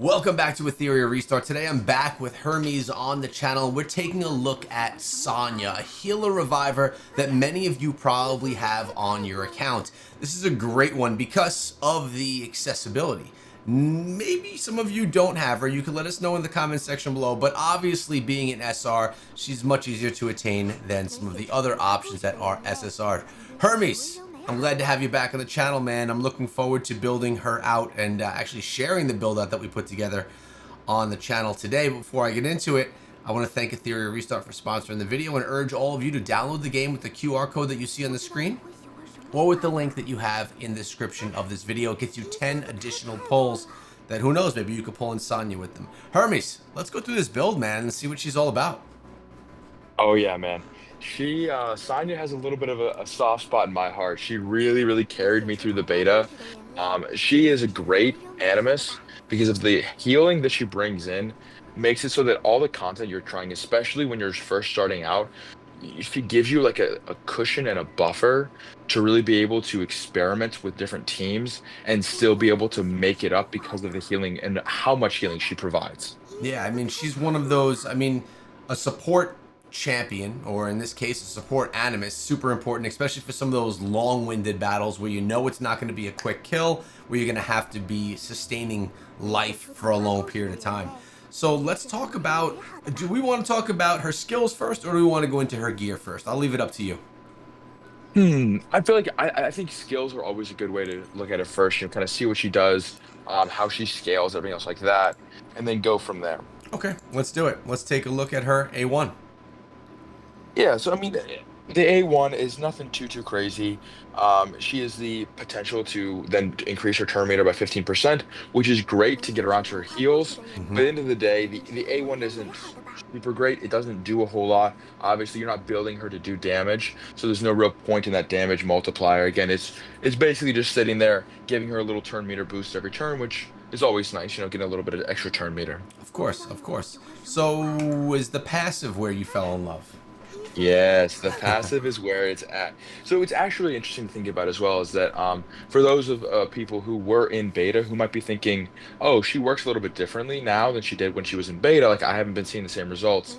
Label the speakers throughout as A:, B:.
A: Welcome back to Etheria Restart. Today I'm back with Hermes on the channel. We're taking a look at Sonia, a healer reviver that many of you probably have on your account. This is a great one because of the accessibility. Maybe some of you don't have her. You can let us know in the comment section below, but obviously being an SR, she's much easier to attain than some of the other options that are SSR. Hermes, I'm glad to have you back on the channel, man. I'm looking forward to building her out and actually sharing the build out that we put together on the channel today. But before I get into it, I want to thank Etheria Restart for sponsoring the video and urge all of you to download the game with the QR code that you see on the screen or with the link that you have in the description of this video. It gets you 10 additional pulls that, who knows, maybe you could pull in Sonia with them. Hermes, let's go through this build, man, and see what she's all about.
B: Oh yeah, man. Sonya has a little bit of a soft spot in my heart. She really carried me through the beta. She is a great animus because of the healing that she brings in, makes it so that all the content you're trying, especially when you're first starting out, she gives you like a cushion and a buffer to really be able to experiment with different teams and still be able to make it up because of the healing and how much healing she provides.
A: Yeah, I mean, she's one of those, a support champion, or in this case, a support animus, super important, especially for some of those long-winded battles where you know it's not going to be a quick kill, where you're going to have to be sustaining life for a long period of time. So let's talk about, do we want to talk about her skills first, or do we want to go into her gear first? I'll leave it up to you.
B: I feel like I think skills are always a good way to look at it first, kind of see what she does, how she scales, everything else like that, and then go from there.
A: Okay, let's do it. Let's take a look at her A1.
B: Yeah, so I mean, the A1 is nothing too crazy. She has the potential to then increase her turn meter by 15%, which is great to get around to her heals. But at the end of the day, the A1 isn't super great. It doesn't do a whole lot. Obviously, you're not building her to do damage, so there's no real point in that damage multiplier. Again, it's basically just sitting there, giving her a little turn meter boost every turn, which is always nice, getting a little bit of extra turn meter.
A: Of course, of course. So is the passive where you fell in love?
B: Yes, the passive is where it's at. So it's actually interesting to think about as well is that for those of people who were in beta who might be thinking, oh, she works a little bit differently now than she did when she was in beta. Like I haven't been seeing the same results.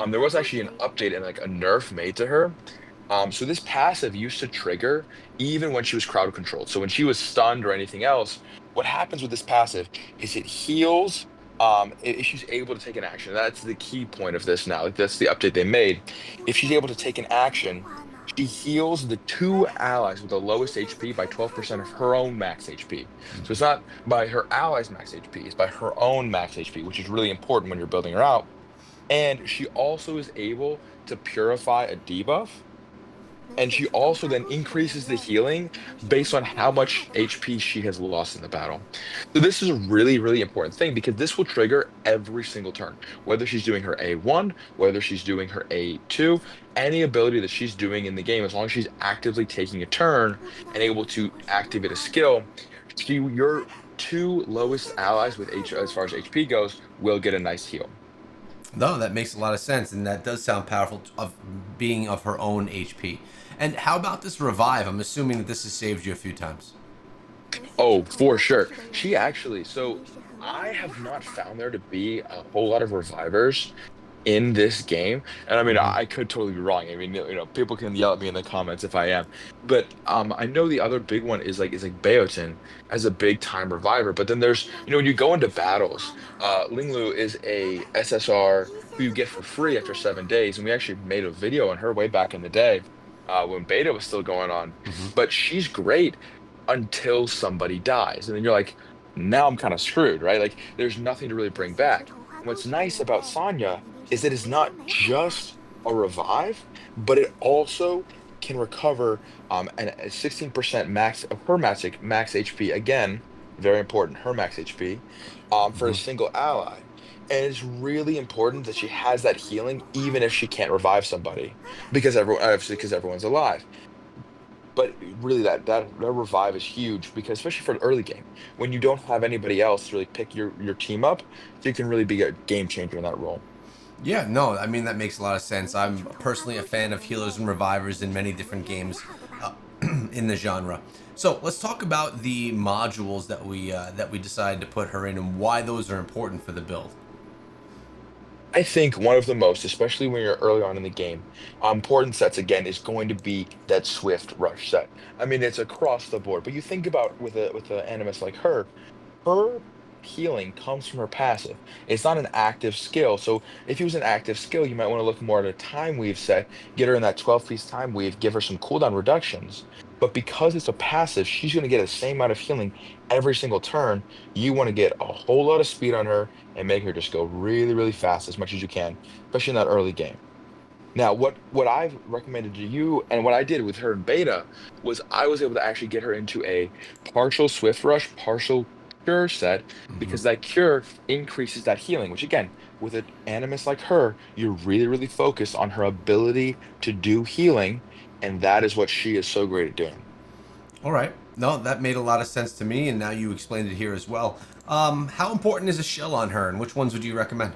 B: There was actually an update and like a nerf made to her. So this passive used to trigger even when she was crowd controlled. So when she was stunned or anything else, what happens with this passive is it heals if she's able to take an action. That's the key point of this now. Like that's the update they made. If she's able to take an action, she heals the two allies with the lowest HP by 12% of her own max HP. So it's not by her allies' max HP, it's by her own max HP, which is really important when you're building her out. And she also is able to purify a debuff. And she also then increases the healing based on how much HP she has lost in the battle. So this is a really important thing because this will trigger every single turn, whether she's doing her A1, whether she's doing her A2, any ability that she's doing in the game, as long as she's actively taking a turn and able to activate a skill, your two lowest allies with H as far as HP goes will get a nice heal.
A: No, that makes a lot of sense, and that does sound powerful of being of her own HP. And how about this revive? I'm assuming that this has saved you a few times.
B: Oh, for sure. She actually, so I have not found there to be a whole lot of revivers in this game. And I mean,
A: Hmm.
B: I could totally be wrong. I mean, people can yell at me in the comments if I am. But I know the other big one is like Beotin as a big time reviver. But then there's, when you go into battles, Linglu is a SSR who you get for free after 7 days. And we actually made a video on her way back in the day when beta was still going on.
A: Hmm.
B: But she's great until somebody dies. And then you're like, now I'm kind of screwed, right? Like there's nothing to really bring back. What's nice about Sonya is that it's not just a revive, but it also can recover a 16% max of her max HP. Again, very important, her max HP for a
A: Hmm.
B: single ally. And it's really important that she has that healing, even if she can't revive somebody, because everyone obviously because everyone's alive. But really, that revive is huge because especially for the early game, when you don't have anybody else to really pick your team up, you can really be a game changer in that role.
A: Yeah, no, I mean, that makes a lot of sense. I'm personally a fan of healers and revivers in many different games in the genre. So let's talk about the modules that we decided to put her in and why those are important for the build.
B: I think one of the most, especially when you're early on in the game, important sets again is going to be that Swift Rush set. I mean, it's across the board, but you think about with a animus like her healing comes from her passive. It's not an active skill. So if it was an active skill, you might want to look more at a time weave set, get her in that 12-piece time weave, give her some cooldown reductions. But because it's a passive, she's going to get the same amount of healing every single turn. You want to get a whole lot of speed on her and make her just go really, really fast as much as you can, especially in that early game. Now, what I've recommended to you and what I did with her in beta was I was able to actually get her into a partial Swift Rush, partial Cure set because that Cure increases that healing, which again, with an animus like her, you're really, really focused on her ability to do healing, and that is what she is so great at doing.
A: All right. No, that made a lot of sense to me, and now you explained it here as well. How important is a shell on her, and which ones would you recommend?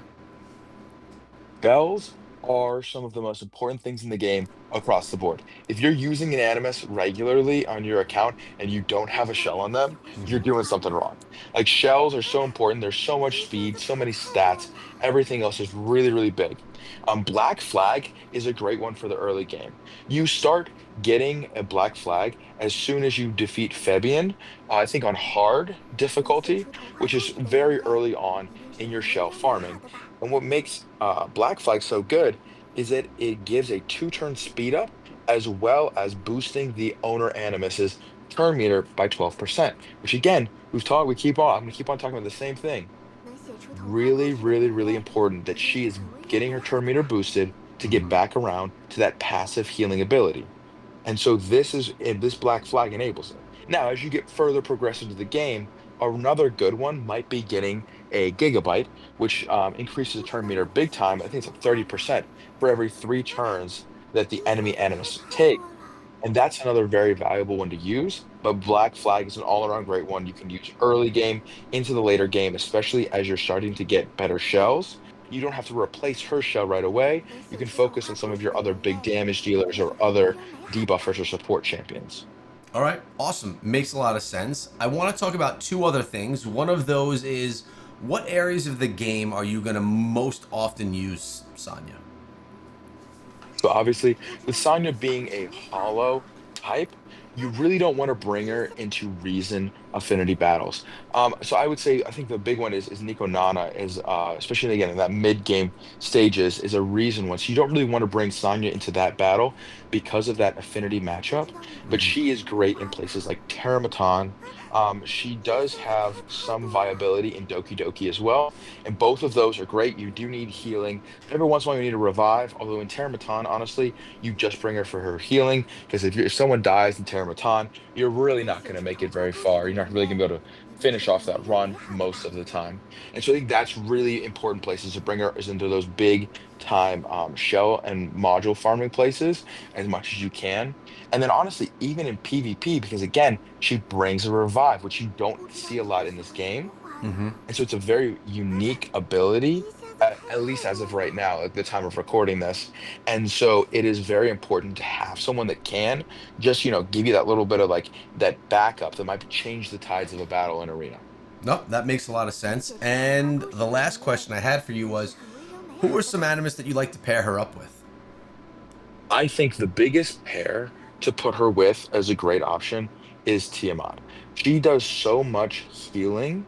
B: Bells are some of the most important things in the game across the board. If you're using an Animus regularly on your account and you don't have a shell on them, you're doing something wrong. Like shells are so important. There's so much speed, so many stats. Everything else is really, really big. Black Flag is a great one for the early game. You start getting a Black Flag as soon as you defeat Fabian, I think on hard difficulty, which is very early on in your shell farming. And what makes Black Flag so good is that it gives a two-turn speed up as well as boosting the owner animus's turn meter by 12%, which again, I'm gonna keep on talking about the same thing. Really, really, really important that she is getting her turn meter boosted to get back around to that passive healing ability. And so this Black Flag enables it. Now, as you get further progress into the game, another good one might be getting a gigabyte, which increases the turn meter big time. I think it's like 30% for every 3 turns that the enemy animus take. And that's another very valuable one to use. But Black Flag is an all-around great one you can use early game into the later game, especially as you're starting to get better shells. You don't have to replace her shell right away. You can focus on some of your other big damage dealers or other debuffers or support champions.
A: All right, awesome. Makes a lot of sense. I want to talk about two other things. One of those is what areas of the game are you going to most often use Sonya?
B: So obviously, with Sonya being a hollow type, you really don't want to bring her into reason affinity battles. So I would say I think the big one is Nico Nana is especially again in that mid game stages is a reason one. So you don't really want to bring Sonya into that battle because of that affinity matchup. But she is great in places like Terramatan. She does have some viability in Doki Doki as well, and both of those are great. You do need healing every once in a while. You need to revive. Although in Terramatan, honestly, you just bring her for her healing because if someone dies in Terramatan, you're really not going to make it very far. You're not really going to be able to finish off that run most of the time. And so I think that's really important places to bring her is into those big time shell and module farming places as much as you can. And then honestly, even in PvP, because again, she brings a revive, which you don't see a lot in this game.
A: Mm-hmm.
B: And so it's a very unique ability, at least as of right now, at the time of recording this. And so it is very important to have someone that can just, give you that little bit of like that backup that might change the tides of a battle in arena.
A: No, that makes a lot of sense. And the last question I had for you was, who are some animus that you like to pair her up with?
B: I think the biggest pair to put her with as a great option is Tiamat. She does so much healing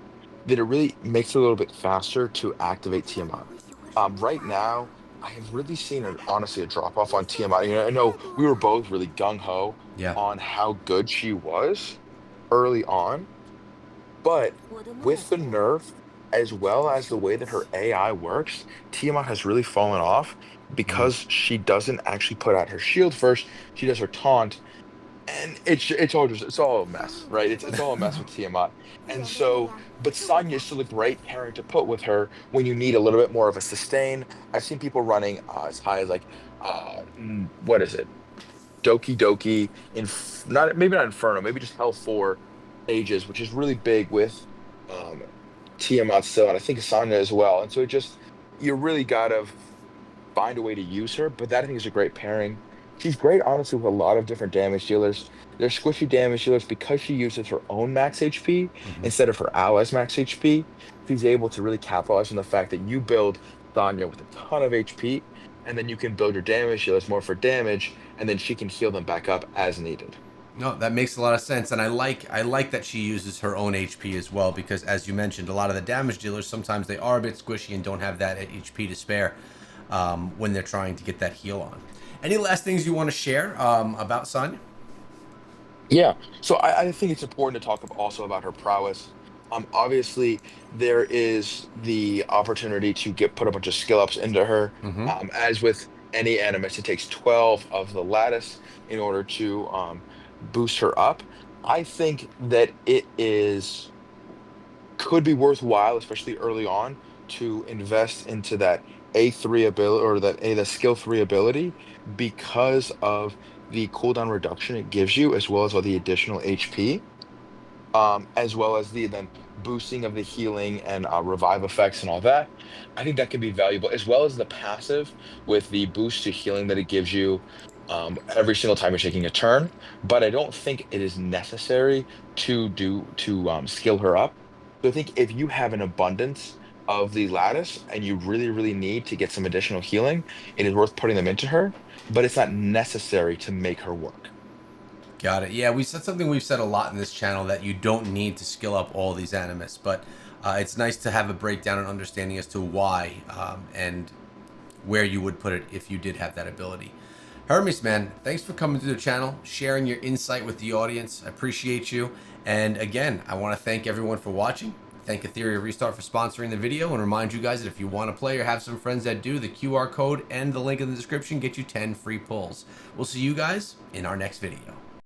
B: that it really makes it a little bit faster to activate Tiamat. Right now, I have really seen honestly a drop off on Tiamat. I know we were both really gung ho
A: Yeah.
B: on how good she was early on, but with the nerf, as well as the way that her AI works, Tiamat has really fallen off
A: Mm.
B: because she doesn't actually put out her shield first. She does her taunt, and it's all a mess, right? It's all a mess with Tiamat. And so, but Sonya is still a great pairing to put with her when you need a little bit more of a sustain. I've seen people running as high as like what is it? Doki Doki in not maybe not Inferno, maybe just Hell 4 stages, which is really big with um Tiamat still, and I think Asana as well. And so it just you really gotta find a way to use her, but that I think is a great pairing She's great, honestly, with a lot of different damage dealers. They're squishy damage dealers because she uses her own max HP
A: Hmm.
B: instead of her allies' max HP. She's able to really capitalize on the fact that you build Sonya with a ton of HP, and then you can build your damage dealers more for damage, and then she can heal them back up as needed.
A: No, that makes a lot of sense, and I like that she uses her own HP as well because, as you mentioned, a lot of the damage dealers sometimes they are a bit squishy and don't have that HP to spare when they're trying to get that heal on. Any last things you want to share about Sonya?
B: Yeah, so I think it's important to talk also about her prowess. Obviously, there is the opportunity to get put a bunch of skill ups into her.
A: Mm-hmm.
B: As with any animus, it takes 12 of the lattice in order to boost her up. I think that it is could be worthwhile, especially early on, to invest into that A3 ability or the skill 3 ability because of the cooldown reduction it gives you, as well as all the additional HP, as well as the then boosting of the healing and revive effects and all that. I think that can be valuable, as well as the passive with the boost to healing that it gives you every single time you're taking a turn. But I don't think it is necessary to skill her up. So I think if you have an abundance of the lattice and you really, really need to get some additional healing, it is worth putting them into her, but it's not necessary to make her work.
A: Got it. Yeah, we said something we've said a lot in this channel that you don't need to skill up all these animus, but it's nice to have a breakdown and understanding as to why and where you would put it if you did have that ability. Hermes, man, thanks for coming to the channel, sharing your insight with the audience. I appreciate you. And again, I want to thank everyone for watching. Thank Etheria Restart for sponsoring the video and remind you guys that if you want to play or have some friends that do, the QR code and the link in the description get you 10 free pulls. We'll see you guys in our next video.